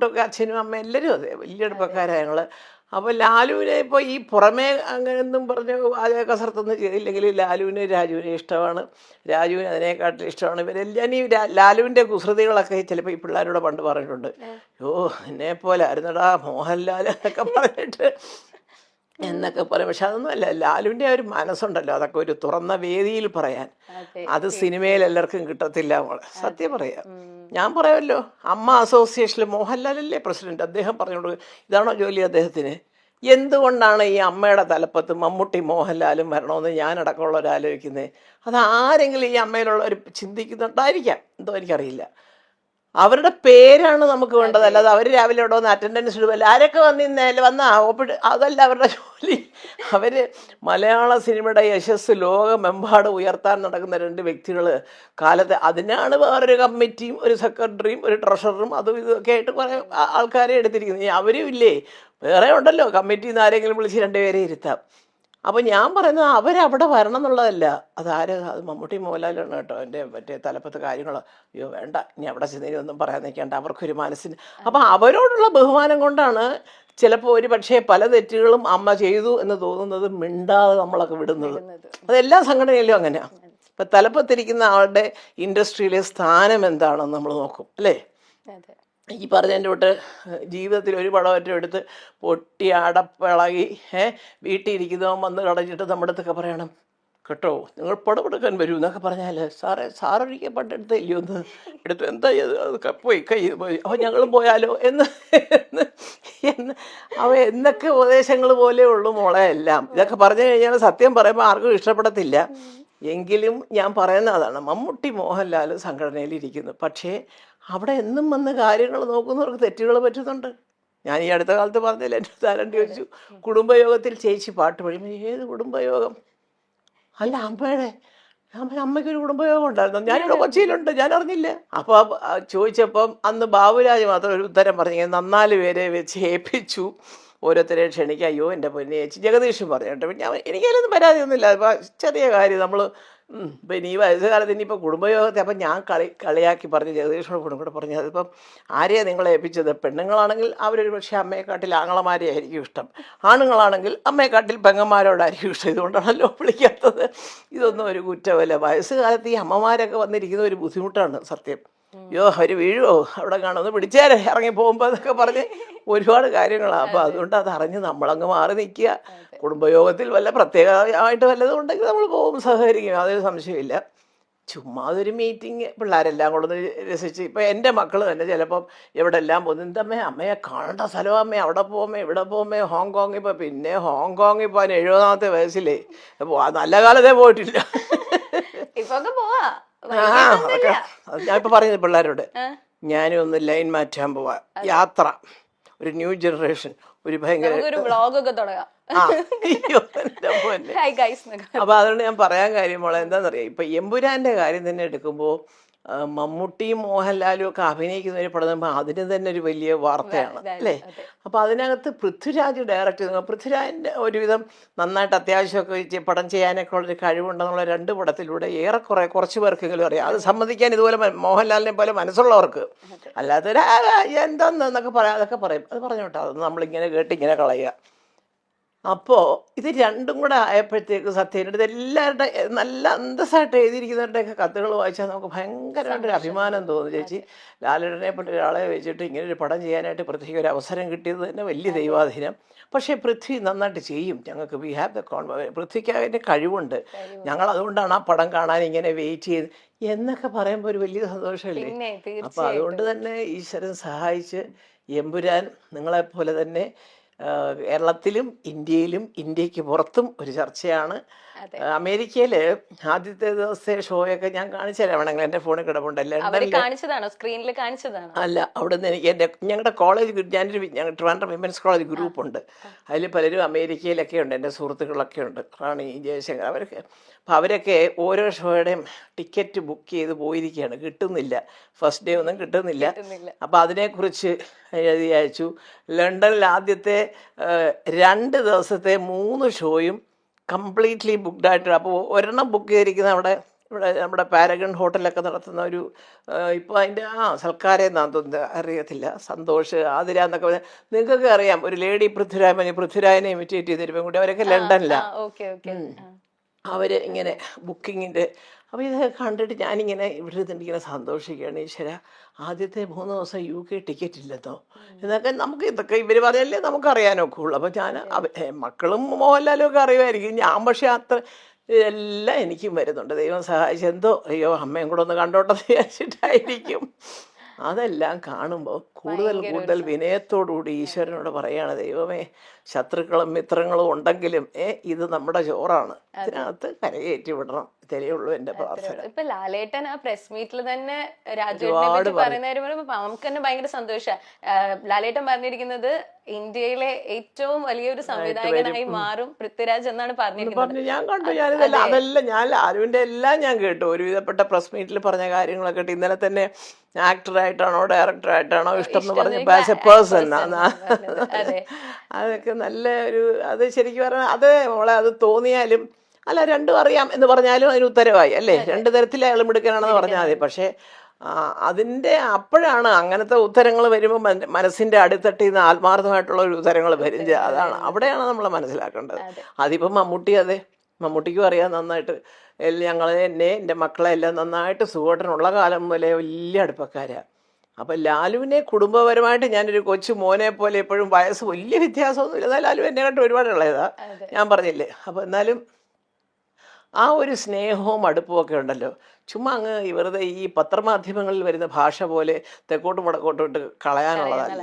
ൊക്കെ അച്ഛനും അമ്മ എല്ലാവരും അതെ വലിയ അടുപ്പക്കാരാണ് ഞങ്ങൾ. അപ്പോൾ ലാലുവിനെ ഇപ്പോൾ ഈ പുറമേ അങ്ങനെയൊന്നും പറഞ്ഞ് പാചക കസർത്തൊന്നും ചെയ്തില്ലെങ്കിൽ ലാലുവിന് രാജുവിനെ ഇഷ്ടമാണ്, രാജുവിന് അതിനെക്കാട്ടിലും ഇഷ്ടമാണ്. ഇവരെല്ലാം ഈ ലാലുവിൻ്റെ കുസൃതികളൊക്കെ ചിലപ്പോൾ ഈ പിള്ളേരോട് പണ്ട് പറഞ്ഞിട്ടുണ്ട്. എന്നെ പോലെ ആയിരുന്നടാ മോഹൻലാൽ എന്നൊക്കെ പറഞ്ഞിട്ട് എന്നൊക്കെ പറയും. പക്ഷെ അതൊന്നും അല്ല, ലാലുവിൻ്റെ ഒരു മനസ്സുണ്ടല്ലോ, അതൊക്കെ ഒരു തുറന്ന വേദിയിൽ പറയാൻ, അത് സിനിമയിൽ എല്ലാവർക്കും കിട്ടത്തില്ല മോളെ, സത്യം പറയാം. ഞാൻ പറയാമല്ലോ, അമ്മ അസോസിയേഷനിൽ മോഹൻലാലല്ലേ പ്രസിഡന്റ്, അദ്ദേഹം പറഞ്ഞോളൂ ഇതാണോ ജോലി അദ്ദേഹത്തിന്? എന്തുകൊണ്ടാണ് ഈ അമ്മയുടെ തലപ്പത്ത് മമ്മൂട്ടി മോഹൻലാലും വരണമെന്ന് ഞാനടക്കമുള്ളവർ ആലോചിക്കുന്നത്? അത് ആരെങ്കിലും ഈ അമ്മയിലുള്ളവർ ചിന്തിക്കുന്നുണ്ടായിരിക്കാം, എന്തോ എനിക്കറിയില്ല. അവരുടെ പേരാണ് നമുക്ക് വേണ്ടത്, അല്ലാതെ അവർ രാവിലെ ഇവിടെ വന്ന് അറ്റൻഡൻസ് ഇടുമല്ലോ, ആരൊക്കെ വന്ന ഒപ്പിട്ട് അതല്ല അവരുടെ ജോലി. അവർ മലയാള സിനിമയുടെ യശസ് ലോകമെമ്പാടും ഉയർത്താൻ നടക്കുന്ന രണ്ട് വ്യക്തികൾ കാലത്ത്, അതിനാണ് വേറൊരു കമ്മിറ്റിയും ഒരു സെക്രട്ടറിയും ഒരു ട്രഷററും അതും ഇതൊക്കെ ആയിട്ട് കുറേ ആൾക്കാരെ എടുത്തിരിക്കുന്നത്. അവരും ഇല്ലേ, വേറെ ഉണ്ടല്ലോ, കമ്മിറ്റിയിൽ നിന്ന് ആരെങ്കിലും വിളിച്ച് രണ്ടുപേരെ ഇരുത്താം. അപ്പോൾ ഞാൻ പറയുന്നത് അവരവിടെ വരണം എന്നുള്ളതല്ല, അത് മമ്മൂട്ടി മോഹൻലാലാണ് കേട്ടോ എൻ്റെ മറ്റേ തലപ്പത്ത് കാര്യങ്ങൾ. അയ്യോ വേണ്ട, ഇനി അവിടെ ചെന്നൊന്നും പറയാൻ നിൽക്കേണ്ട, അവർക്കൊരു മനസ്സിന്. അപ്പം അവരോടുള്ള ബഹുമാനം കൊണ്ടാണ് ചിലപ്പോൾ ഒരു പക്ഷേ പല തെറ്റുകളും അമ്മ ചെയ്തു എന്ന് തോന്നുന്നത് മിണ്ടാതെ നമ്മളൊക്കെ വിടുന്നത്. അതെല്ലാ സംഘടനയിലും അങ്ങനെയാണ്. ഇപ്പം തലപ്പത്തിരിക്കുന്ന ആളുടെ ഇൻഡസ്ട്രിയിലെ സ്ഥാനം എന്താണെന്ന് നമ്മൾ നോക്കും അല്ലേ. ഈ പറഞ്ഞതിൻ്റെ തൊട്ട് ജീവിതത്തിൽ ഒരു പടമറ്റം എടുത്ത് പൊട്ടി അടപ്പിളകി വീട്ടിൽ ഇരിക്കുന്നവൻ വന്ന് കടഞ്ഞിട്ട് നമ്മുടെ അടുത്തൊക്കെ പറയണം കേട്ടോ, നിങ്ങൾ പടമെടുക്കാൻ വരൂ എന്നൊക്കെ പറഞ്ഞാൽ, സാറൊരിക്കൽ പണ്ടെടുത്തില്ലയോ ഒന്ന് എടുത്ത് എന്താ അത് പോയി പോയി അപ്പോൾ ഞങ്ങളും പോയാലോ എന്ന് അവ എന്നൊക്കെ ഉപദേശങ്ങൾ പോലെ ഉള്ളു മോളെ എല്ലാം. ഇതൊക്കെ പറഞ്ഞു കഴിഞ്ഞാൽ സത്യം പറയുമ്പോൾ ആർക്കും ഇഷ്ടപ്പെടത്തില്ല. എങ്കിലും ഞാൻ പറയുന്ന അതാണ്, മമ്മൂട്ടി മോഹൻലാൽ സംഘടനയിലിരിക്കുന്നു, പക്ഷേ അവിടെ എന്നും വന്ന് കാര്യങ്ങൾ നോക്കുന്നവർക്ക് തെറ്റുകൾ പറ്റുന്നുണ്ട്. ഞാൻ ഈ അടുത്ത കാലത്ത് പറഞ്ഞില്ല, എൻ്റെ താരണ്ടി ചോദിച്ചു കുടുംബയോഗത്തിൽ ചേച്ചി പാട്ട് പാടും. ഏത് കുടുംബയോഗം? അല്ല അമ്മയ്ക്കൊരു കുടുംബയോഗം ഉണ്ടായിരുന്നു, ഞാനിവിടെ കൊച്ചിയിലുണ്ട്, ഞാൻ അറിഞ്ഞില്ല. അപ്പോൾ ചോദിച്ചപ്പം അന്ന് ബാബുരാജ് മാത്രം ഒരു ഉത്തരം പറഞ്ഞു, 4 പേരെ വെച്ച് ഏൽപ്പിച്ചു ഓരോരുത്തരെ ക്ഷണിക്കുക. അയ്യോ എൻ്റെ പൊന്നെ ചേച്ചി, ജഗദീഷും പറഞ്ഞു കേട്ടോ. എനിക്കതിലൊന്നും പരാതിയൊന്നുമില്ല. അപ്പോൾ ചെറിയ കാര്യം നമ്മൾ പിന്നെ ഈ വയസ്സുകാലത്ത് ഇനിയിപ്പോൾ കുടുംബയോഗത്തെ അപ്പം ഞാൻ കളിയാക്കി പറഞ്ഞ് ജഗദീഷിനോട് കൂടെ പറഞ്ഞു, അതിപ്പം ആരെയാണ് നിങ്ങളെ ഏൽപ്പിച്ചത്? പെണ്ണുങ്ങളാണെങ്കിൽ അവരൊരു പക്ഷേ അമ്മയെക്കാട്ടിൽ ആങ്ങളമാരെ ആയിരിക്കും ഇഷ്ടം, ആണുങ്ങളാണെങ്കിൽ അമ്മയെക്കാട്ടിൽ പെങ്ങന്മാരോടായിരിക്കും ഇഷ്ടം. ഇതുകൊണ്ടാണല്ലോ വിളിക്കാത്തത്. ഇതൊന്നും ഒരു കുറ്റമല്ല. വയസ്സുകാലത്ത് ഈ അമ്മമാരൊക്കെ വന്നിരിക്കുന്ന ഒരു ബുദ്ധിമുട്ടാണ് സത്യം. അയ്യോ അവർ വീഴുമോ അവിടെ കാണുമെന്ന് പിടിച്ചേരെ ഇറങ്ങി പോകുമ്പോൾ എന്നൊക്കെ പറഞ്ഞ് ഒരുപാട് കാര്യങ്ങളാണ്. അപ്പോൾ അതുകൊണ്ട് അതറിഞ്ഞ് നമ്മളങ്ങ് മാറി നിൽക്കുക. കുടുംബയോഗത്തിൽ വല്ല പ്രത്യേകമായിട്ട് വല്ലതും ഉണ്ടെങ്കിൽ നമ്മൾ പോകും, സഹകരിക്കും, അതൊരു സംശയമില്ല. ചുമ്മാ അതൊരു മീറ്റിംഗ്, പിള്ളേരെല്ലാം കൊണ്ടൊന്ന് രസിച്ച്. ഇപ്പോൾ എൻ്റെ മക്കൾ തന്നെ ചിലപ്പം എവിടെല്ലാം പോകുന്നു, എന്തമ്മേ അമ്മയെ കാണേണ്ട സ്ഥലം, അമ്മേ അവിടെ പോകുമേ ഇവിടെ പോകുമേ ഹോങ്കോങ്ങിൽ ഇപ്പോൾ, പിന്നെ ഹോങ്കോങ്ങിൽ പോകാൻ 70ാമത്തെ വയസ്സിലേ നല്ല കാലത്തേ പോയിട്ടില്ല. ഞാനിപ്പോൾ പറയുന്നത് പിള്ളേരോട്, ഞാനും ഒന്ന് ലൈൻ മാറ്റാൻ പോവാ, യാത്ര, ഒരു ന്യൂ ജനറേഷൻ, ഒരു ഭയങ്കര അപ്പൊ അതുകൊണ്ട് ഞാൻ പറയാൻ കാര്യം മോളെ എന്താണെന്നറിയാം, ഇപ്പൊ എമ്പുരാന്റെ കാര്യം തന്നെ എടുക്കുമ്പോൾ മമ്മൂട്ടിയും മോഹൻലാലും ഒക്കെ അഭിനയിക്കുന്ന ഒരു പടം അതിന് തന്നെ ഒരു വലിയ വാർത്തയാണ് അല്ലേ. അപ്പോൾ അതിനകത്ത് പൃഥ്വിരാജ് ഡയറക്റ്റ് ചെയ്തു. പൃഥ്വിരാജിൻ്റെ ഒരുവിധം നന്നായിട്ട് അത്യാവശ്യമൊക്കെ പടം ചെയ്യാനൊക്കെ ഉള്ളൊരു കഴിവുണ്ടെന്നുള്ള 2 പടത്തിലൂടെ ഏറെക്കുറെ കുറച്ച് പേർക്കെങ്കിലും അറിയാം. അത് സമ്മതിക്കാൻ ഇതുപോലെ മോഹൻലാലിനെ പോലെ മനസ്സുള്ളവർക്ക്, അല്ലാത്തൊരു എന്താന്നൊക്കെ പറയാം, അതൊക്കെ പറയും, അത് പറഞ്ഞോട്ടെ, അതൊന്നും നമ്മളിങ്ങനെ കേട്ടിങ്ങനെ കളയുക. അപ്പോൾ ഇത് രണ്ടും കൂടെ ആയപ്പോഴത്തേക്ക് സത്യം ഇതെല്ലാവരുടെ നല്ല അന്തസ്സായിട്ട് എഴുതിയിരിക്കുന്നവരുടെയൊക്കെ കത്തുകൾ വായിച്ചാൽ നമുക്ക് ഭയങ്കരമായിട്ടൊരു അഭിമാനം തോന്നും. ചേച്ചി ലാലേട്ടനെ പോലെ ഒരാളെ വെച്ചിട്ട് ഇങ്ങനൊരു പടം ചെയ്യാനായിട്ട് പൃഥ്വിക്ക് ഒരു അവസരം കിട്ടിയത് തന്നെ വലിയ ദൈവാധീനം. പക്ഷേ പൃഥ്വി നന്നായിട്ട് ചെയ്യും, ഞങ്ങൾക്ക് വി ഹാവ് ദ പൃഥ്വിക്ക് അതിൻ്റെ കഴിവുണ്ട്, ഞങ്ങൾ അതുകൊണ്ടാണ് ആ പടം കാണാൻ ഇങ്ങനെ വെയിറ്റ് ചെയ്ത് എന്നൊക്കെ പറയുമ്പോൾ ഒരു വലിയ സന്തോഷമല്ലേ. അപ്പോൾ അതുകൊണ്ട് തന്നെ ഈശ്വരൻ സഹായിച്ച് എമ്പുരാൻ നിങ്ങളെപ്പോലെ തന്നെ കേരളത്തിലും ഇന്ത്യയിലും ഇന്ത്യക്ക് പുറത്തും ഒരു ചർച്ചയാണ്. അമേരിക്കയിൽ ആദ്യത്തെ ദിവസത്തെ ഷോയൊക്കെ ഞാൻ കാണിച്ചുതരാം വേണമെങ്കിൽ, എൻ്റെ ഫോണിൽ കിടപ്പുണ്ടല്ലോ. അല്ല, അവിടെ നിന്ന് എനിക്ക് ഞങ്ങളുടെ കോളേജ്, ഞങ്ങളുടെ ട്രിവാൻഡ്രം വിമൻസ് കോളേജ് ഗ്രൂപ്പുണ്ട്, അതിൽ പലരും അമേരിക്കയിലൊക്കെ ഉണ്ട്, എൻ്റെ സുഹൃത്തുക്കളൊക്കെ ഉണ്ട്, റാണി ജയശങ്കർ, അവരൊക്കെ. അപ്പോൾ അവരൊക്കെ ഓരോ ഷോയുടെയും ടിക്കറ്റ് ബുക്ക് ചെയ്ത് പോയിരിക്കുകയാണ്, കിട്ടുന്നില്ല, ഫസ്റ്റ് ഡേ ഒന്നും കിട്ടുന്നില്ല. അപ്പോൾ അതിനെക്കുറിച്ച് എഴുതി അയച്ചു. ലണ്ടനിൽ ആദ്യത്തെ 2 ദിവസത്തെ 3 ഷോയും കംപ്ലീറ്റ്ലി ബുക്ക്ഡ് ആയിട്ട്. അപ്പോൾ ഒരെണ്ണം ബുക്ക് ചെയ്തിരിക്കുന്ന അവിടെ ഇവിടെ നമ്മുടെ പാരഗൺ ഹോട്ടലൊക്കെ നടത്തുന്ന ഒരു ഇപ്പോൾ അതിൻ്റെ സൽക്കാരം എന്നാന്ന് തോന്നുന്നത്, അറിയത്തില്ല, സന്തോഷ് ആതിര എന്നൊക്കെ പറഞ്ഞാൽ നിങ്ങൾക്കൊക്കെ അറിയാം. ഒരു ലേഡി പൃഥ്വിരാജിനെ ഇമിറ്റേറ്റ് ചെയ്തൊരു പെൺകുട്ടി, അവരൊക്കെ ലണ്ടനിലാണ്. Okay okay. അവർ ഇങ്ങനെ ബുക്കിങ്ങിൻ്റെ. അപ്പോൾ ഇതൊക്കെ കണ്ടിട്ട് ഞാനിങ്ങനെ ഇവിടെ ഇരുന്നിട്ട് ഇങ്ങനെ സന്തോഷിക്കുകയാണ്. ഈശ്വര, ആദ്യത്തെ 3 ദിവസം UK ടിക്കറ്റ് ഇല്ലെന്നോ എന്നൊക്കെ നമുക്ക് ഇതൊക്കെ ഇവർ പറഞ്ഞല്ലേ നമുക്കറിയാനൊക്കെ ഉള്ളൂ. അപ്പോൾ ഞാൻ മക്കളും മോഹൻലാലും ഒക്കെ അറിയുമായിരിക്കും, ഞാൻ പക്ഷേ അത്ര ഇതെല്ലാം എനിക്കും വരുന്നുണ്ട്. ദൈവം സഹായിച്ചെന്തോ, അയ്യോ അമ്മയും കൂടെ ഒന്ന് കണ്ടോട്ടെന്ന് വിചാരിച്ചിട്ടായിരിക്കും. അതെല്ലാം കാണുമ്പോൾ കൂടുതൽ വിനയത്തോടുകൂടി ഈശ്വരനോട് പറയാണ്, ദൈവമേ, ശത്രുക്കളും മിത്രങ്ങളും ഉണ്ടെങ്കിലും ഇത് നമ്മുടെ ചോറാണ്, ഇതിനകത്ത് കരകയറ്റി വിടണം. ഇതേ ഉള്ളൂ എൻ്റെ പ്രാർത്ഥന. ഇപ്പൊ ലാലേട്ടൻ ആ പ്രസ് മീറ്റിൽ തന്നെ രാജുവിനെ പറ്റി പറയുന്നവരും നമുക്ക് തന്നെ ഭയങ്കര സന്തോഷമാണ്. ലാലേട്ടൻ പറഞ്ഞിരിക്കുന്നത് ഇന്ത്യയിലെ ഏറ്റവും വലിയൊരു സംവിധായകനായി മാറും പൃഥ്വിരാജ് എന്നാണ് പറഞ്ഞിരിക്കുന്നത്. ഞാൻ കണ്ടു, അതെല്ലാം ഞാൻ ലാലുവിൻ്റെ എല്ലാം ഞാൻ കേട്ടു. ഒരുവിധപ്പെട്ട പ്രസ് മീറ്റിൽ പറഞ്ഞ കാര്യങ്ങളൊക്കെ കേട്ടു. ഇന്നലെ തന്നെ ആക്ടറായിട്ടാണോ ഡയറക്ടറായിട്ടാണോ ഇഷ്ടം എന്ന് പറഞ്ഞപ്പോൾ ആസ് എ പേഴ്സൺ അതൊക്കെ നല്ല ഒരു, അത് ശരിക്കും പറഞ്ഞാൽ അത് മോളെ അത് തോന്നിയാലും അല്ല, രണ്ടും അറിയാം എന്ന് പറഞ്ഞാലും അതിന് ഉത്തരവായി അല്ലേ. 2 തരത്തിൽ അയാൾ മിടുക്കനാണെന്ന് പറഞ്ഞാൽ മതി. പക്ഷേ അതിൻ്റെ അപ്പോഴാണ് അങ്ങനത്തെ ഉത്തരങ്ങൾ വരുമ്പോൾ മനസ്സിൻ്റെ അടിത്തട്ടിൽ നിന്ന് ആത്മാർത്ഥമായിട്ടുള്ള ഒരു ഉത്തരങ്ങൾ വരും. അതാണ്, അവിടെയാണ് നമ്മൾ മനസ്സിലാക്കേണ്ടത്. അതിപ്പം മമ്മൂട്ടിക്കും അറിയാം നന്നായിട്ട്. എന്നെ എൻ്റെ മക്കളെ എല്ലാം നന്നായിട്ട് സുഖമായിട്ടുള്ള കാലം മുതലേ വലിയ അടുപ്പക്കാരാണ്. അപ്പം ലാലുവിനെ കുടുംബപരമായിട്ട് ഞാനൊരു കൊച്ചു മോനെ പോലെ എപ്പോഴും വയസ്സ് വലിയ വ്യത്യാസമൊന്നുമില്ല. എന്നാൽ ലാലു എന്നെ കണ്ട് ഒരുപാട് ഉള്ളതാണ്, ഞാൻ പറഞ്ഞില്ലേ. അപ്പോൾ എന്നാലും ആ ഒരു സ്നേഹവും അടുപ്പവും ഒക്കെ ഉണ്ടല്ലോ. ചുമ്മാ അങ്ങ് വെറുതെ ഈ പത്രമാധ്യമങ്ങളിൽ വരുന്ന ഭാഷ പോലെ തെക്കോട്ടും വടക്കോട്ടും ഇട്ട് കളയാനുള്ളതല്ല.